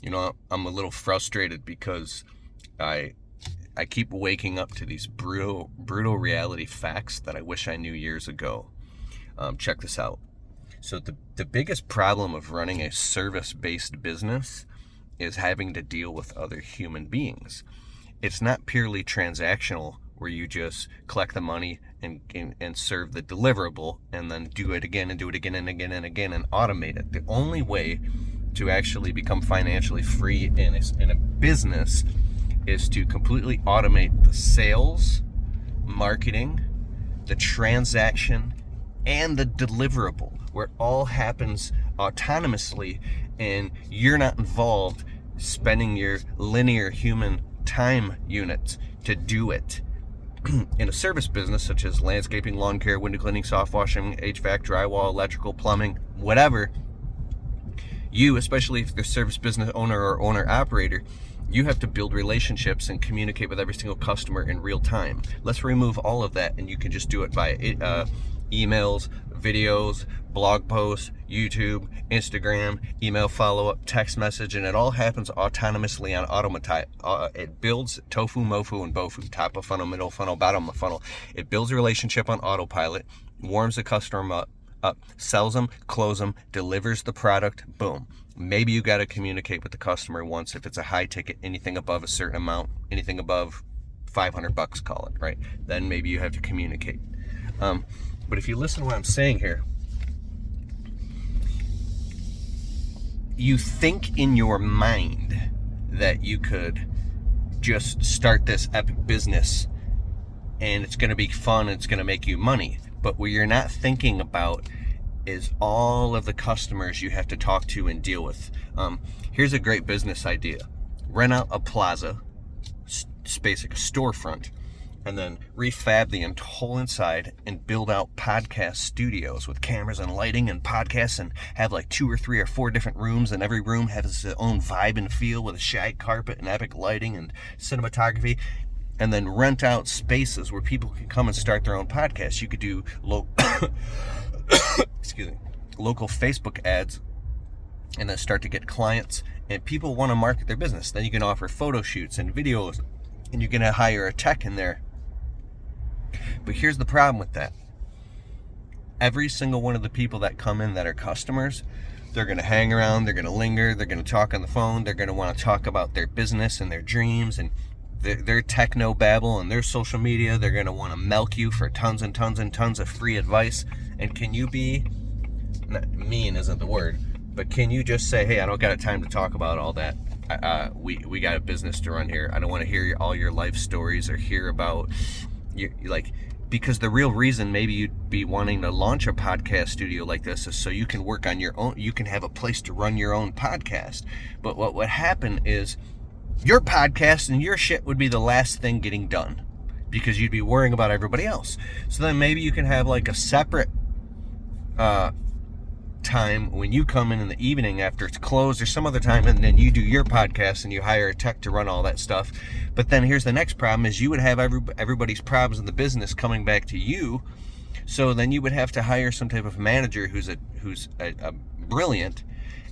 I'm a little frustrated because I keep waking up to these brutal reality facts that I wish I knew years ago. Check this out. So the biggest problem of running a service-based business is having to deal with other human beings. It's not purely transactional where you just collect the money and serve the deliverable and then do it again and do it again and again and again and automate it. The only way to actually become financially free in a business is to completely automate the sales, marketing, the transaction, and the deliverable, where it all happens autonomously and you're not involved spending your linear human time units to do it. In a service business such as landscaping, lawn care, window cleaning, soft washing, HVAC, drywall, electrical, plumbing, whatever, you, especially if you're a service business owner or owner-operator, you have to build relationships and communicate with every single customer in real time. Let's remove all of that, and you can just do it via emails, videos, blog posts, YouTube, Instagram, email follow-up, text message, and it all happens autonomously on automatic. It builds tofu, mofu, and bofu, top of funnel, middle funnel, bottom of funnel. It builds a relationship on autopilot, warms the customer up, sells them, close them, delivers the product, boom. Maybe you got to communicate with the customer once if it's a high ticket, anything above a certain amount, anything above $500, call it, right? Then maybe you have to communicate. But if you listen to what I'm saying here, you think in your mind that you could just start this epic business and it's going to be fun, it's going to make you money. But what you're not thinking about is all of the customers you have to talk to and deal with. Here's a great business idea. Rent out a plaza space, like a storefront, and then refab the whole inside and build out podcast studios with cameras and lighting and podcasts, and have like 2 or 3 or 4 different rooms, and every room has its own vibe and feel with a shag carpet and epic lighting and cinematography. And then rent out spaces where people can come and start their own podcasts. You could do local Facebook ads and then start to get clients, and people want to market their business. Then you can offer photo shoots and videos, and you're going to hire a tech in there. But here's the problem with that. Every single one of the people that come in that are customers, they're going to hang around, they're going to linger, they're going to talk on the phone, they're going to want to talk about their business and their dreams and their techno babble and their social media. They're going to want to milk you for tons and tons and tons of free advice. And can you be, not mean isn't the word, but can you just say, hey, I don't got time to talk about all that. We got a business to run here. I don't want to hear all your life stories or hear about your, like, because the real reason maybe you'd be wanting to launch a podcast studio like this is so you can work on your own, you can have a place to run your own podcast. But what would happen is your podcast and your shit would be the last thing getting done because you'd be worrying about everybody else. So then maybe you can have like a separate time when you come in the evening after it's closed or some other time, and then you do your podcast and you hire a tech to run all that stuff. But then here's the next problem is you would have everybody's problems in the business coming back to you. So then you would have to hire some type of manager who's a brilliant,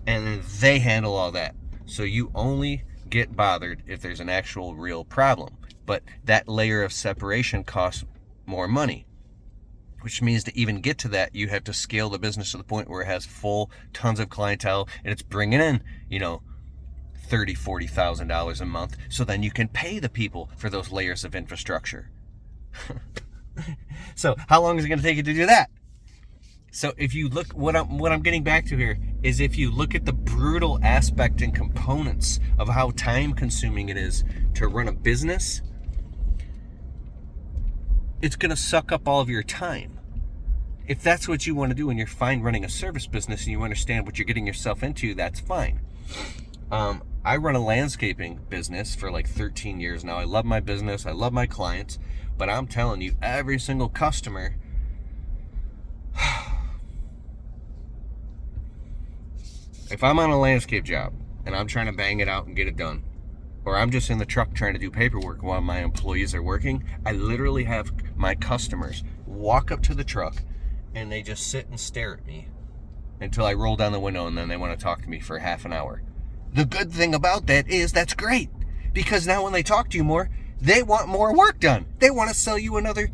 and then they handle all that. So you only get bothered if there's an actual real problem. But that layer of separation costs more money, which means to even get to that, you have to scale the business to the point where it has full tons of clientele and it's bringing in, $30,000, $40,000 a month. So then you can pay the people for those layers of infrastructure. So how long is it going to take you to do that? So if you look, what I'm getting back to here is if you look at the brutal aspect and components of how time consuming it is to run a business, it's going to suck up all of your time. If that's what you want to do and you're fine running a service business and you understand what you're getting yourself into, that's fine. I run a landscaping business for like 13 years now. I love my business. I love my clients. But I'm telling you, every single customer, if I'm on a landscape job and I'm trying to bang it out and get it done, or I'm just in the truck trying to do paperwork while my employees are working, I literally have my customers walk up to the truck and they just sit and stare at me until I roll down the window, and then they want to talk to me for half an hour. The good thing about that is that's great, because now when they talk to you more, they want more work done. They want to sell you another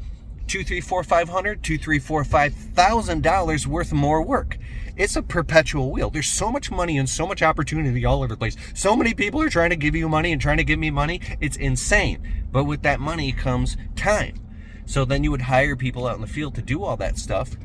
$5,000 worth more work. It's a perpetual wheel. There's so much money and so much opportunity all over the place. So many people are trying to give you money and trying to give me money. It's insane. But with that money comes time. So then you would hire people out in the field to do all that stuff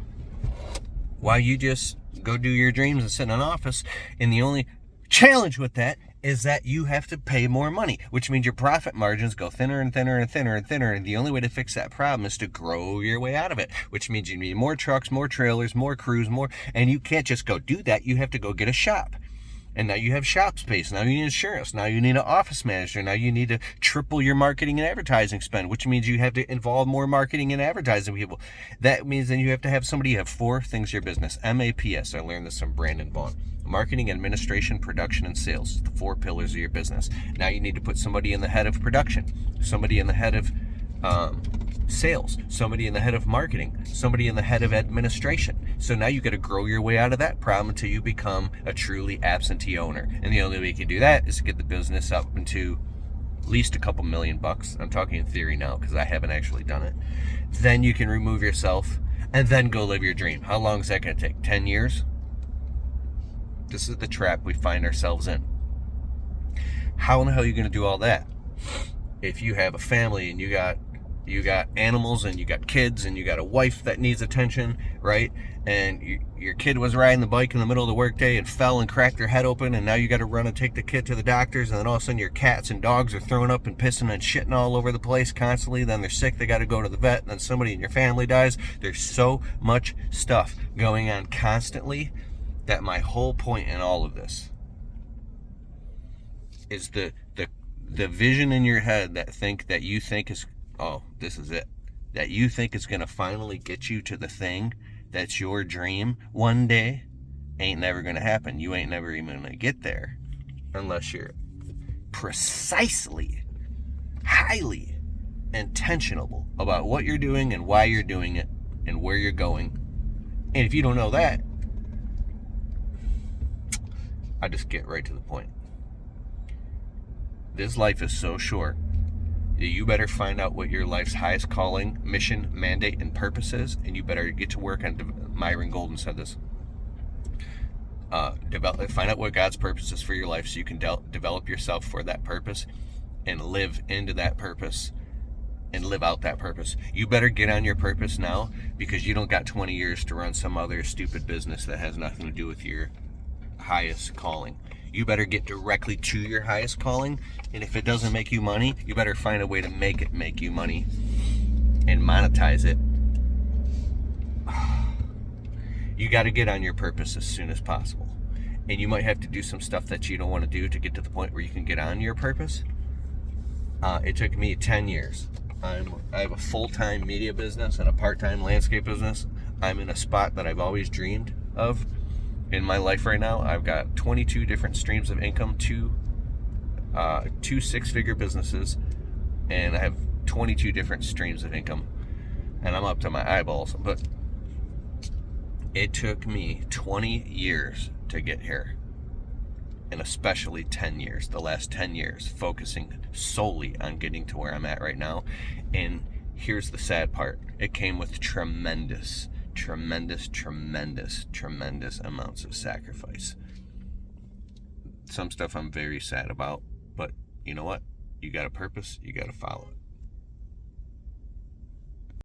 while you just go do your dreams and sit in an office. And the only challenge with that is that you have to pay more money, which means your profit margins go thinner and thinner and thinner and thinner. And the only way to fix that problem is to grow your way out of it, which means you need more trucks, more trailers, more crews, more. And you can't just go do that. You have to go get a shop. And now you have shop space. Now you need insurance. Now you need an office manager. Now you need to triple your marketing and advertising spend, which means you have to involve more marketing and advertising people. That means then you have to have somebody. You have 4 things in your business. MAPS. I learned this from Brandon Vaughn. Marketing, administration, production, and sales. The 4 pillars of your business. Now you need to put somebody in the head of production, somebody in the head of sales, somebody in the head of marketing, somebody in the head of administration. So now you got to grow your way out of that problem until you become a truly absentee owner. And the only way you can do that is to get the business up into at least a couple $1,000,000. I'm talking in theory now because I haven't actually done it. Then you can remove yourself and then go live your dream. How long is that going to take? 10 years? This is the trap we find ourselves in. How in the hell are you going to do all that if you have a family and you got animals and you got kids and you got a wife that needs attention, right? And your kid was riding the bike in the middle of the workday and fell and cracked their head open, and now you got to run and take the kid to the doctors, and then all of a sudden your cats and dogs are throwing up and pissing and shitting all over the place constantly. Then they're sick, they got to go to the vet, and then somebody in your family dies. There's so much stuff going on constantly that my whole point in all of this is the vision in your head that you think is, oh, this is it, that you think is going to finally get you to the thing that's your dream one day, ain't never going to happen. You ain't never even going to get there unless you're precisely, highly intentional about what you're doing and why you're doing it and where you're going. And if you don't know that, I just get right to the point. This life is so short that you better find out what your life's highest calling, mission, mandate, and purpose is, and you better get to work on. Myron Golden said this. Find out what God's purpose is for your life, so you can develop yourself for that purpose, and live into that purpose, and live out that purpose. You better get on your purpose now, because you don't got 20 years to run some other stupid business that has nothing to do with your highest calling. You better get directly to your highest calling, and if it doesn't make you money, you better find a way to make it make you money and monetize it. You got to get on your purpose as soon as possible, and you might have to do some stuff that you don't want to do to get to the point where you can get on your purpose. It took me 10 years. I have a full-time media business and a part-time landscape business. I'm in a spot that I've always dreamed of in my life right now. I've got 22 different streams of income, two 6-figure businesses, and I have 22 different streams of income, and I'm up to my eyeballs. But it took me 20 years to get here, and especially 10 years, the last 10 years, focusing solely on getting to where I'm at right now. And here's the sad part. It came with tremendous amounts of sacrifice. Some stuff I'm very sad about, but you know what? You got a purpose, you got to follow it.